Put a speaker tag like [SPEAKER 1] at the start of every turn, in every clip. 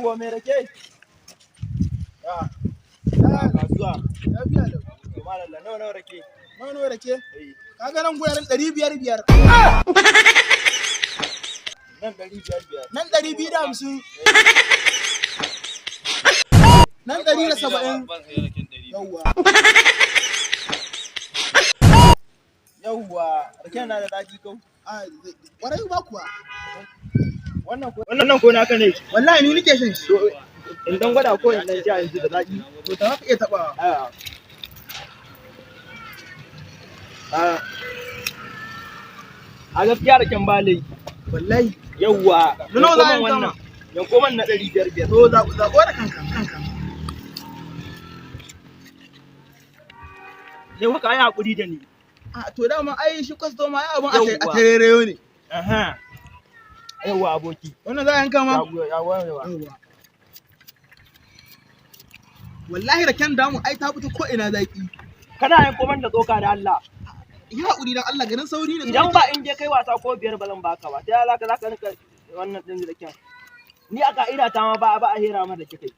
[SPEAKER 1] Yawwa mai rake. Ya. Kasuwa.
[SPEAKER 2] Lafiya lau.
[SPEAKER 1] Malalla nawa rake.
[SPEAKER 2] Nawa rake? Kaga nan guyarin 500.
[SPEAKER 1] Nan 500.
[SPEAKER 2] Nan 250. Nan 170. Yawwa.
[SPEAKER 1] Yawwa, raken na da daɗi kau.
[SPEAKER 2] Ƙwarai ba kuwa.
[SPEAKER 1] Wannan ko naka ne.
[SPEAKER 2] Wallahi ni nake shan shi.
[SPEAKER 1] In dan gwada ko in dan sha yanzu da daɗi.
[SPEAKER 2] To ta haka iya taɓa.
[SPEAKER 1] A gaskiya raken ba laifi.
[SPEAKER 2] Wallahi.
[SPEAKER 1] Yawwa.
[SPEAKER 2] Nawa za a yanka ma?
[SPEAKER 1] Yanko man na 500.
[SPEAKER 2] To zaɓo da kanka.
[SPEAKER 1] Sai haka ai hakuri da ni.
[SPEAKER 2] To dama ai shi kwastoma ai abun a tarereyo ne.
[SPEAKER 1] Aha. Yawwa aboki.
[SPEAKER 2] Wannan za a yanka ma?
[SPEAKER 1] Yawwa.
[SPEAKER 2] Wallahi raken damu ai ta fito ko ina zaki.
[SPEAKER 1] Kana yanko man da tsoka da Allah.
[SPEAKER 2] Ya haƙuri dan Allah garin sauri ne.
[SPEAKER 1] Idan ba in je kai wasa ko biyar ba zan baka ba. Sai zaka rinka wannan din da kyan. Ni a ka'ida ta ma ba a hera ma da kike.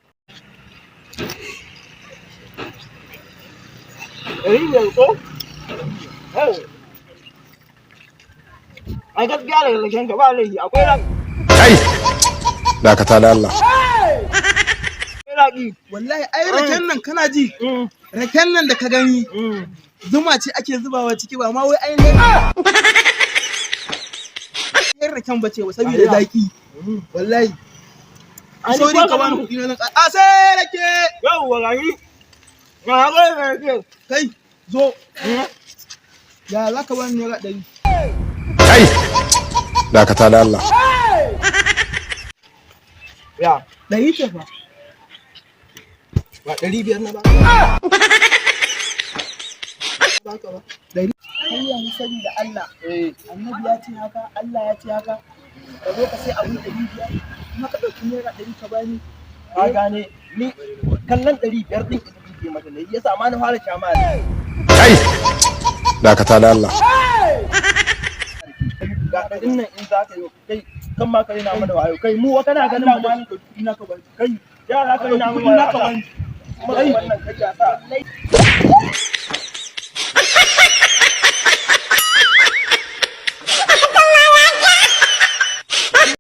[SPEAKER 1] Biyar ko? Ai gaskiya da raken ka ba laifi akwai ran.
[SPEAKER 3] Kai! Dakata da Allah.
[SPEAKER 2] Wallahi ai raken nan kana ji? Raken nan da ka gani. Zuma ce ake zubawa ciki ba ma wai ainihin yan raken bace ba saboda zaki. Wallahi. Sorry ka bani kuɗi na nan. Sai rake.
[SPEAKER 1] Yawwa gani. Ga rake.
[SPEAKER 2] Kai zo. Ya za ka bani naira 100.
[SPEAKER 3] Kai! Dakata da Allah.
[SPEAKER 1] Ya.
[SPEAKER 2] 100 ce fa.
[SPEAKER 1] Ba 500 na ba.
[SPEAKER 2] Baka ba. 100. Allah ya sani da Allah. Annabi ya ce haka, Allah ya ce haka. Ka zo ka sai abin 500. Kuma ka ɗauki naira 100 ka bani.
[SPEAKER 1] Ka gane ni kallon 500 din ita kike mata ne yasa ma na fara kyama ne.
[SPEAKER 3] Kai! Dakata da Allah.
[SPEAKER 1] Ga ɗin nan in za ka yi kai kan ma ka rina mana wayo kai mu wa kana ganin mu da kuɗi na ka bani kai yara ka rina mana wayo kai wannan kake sa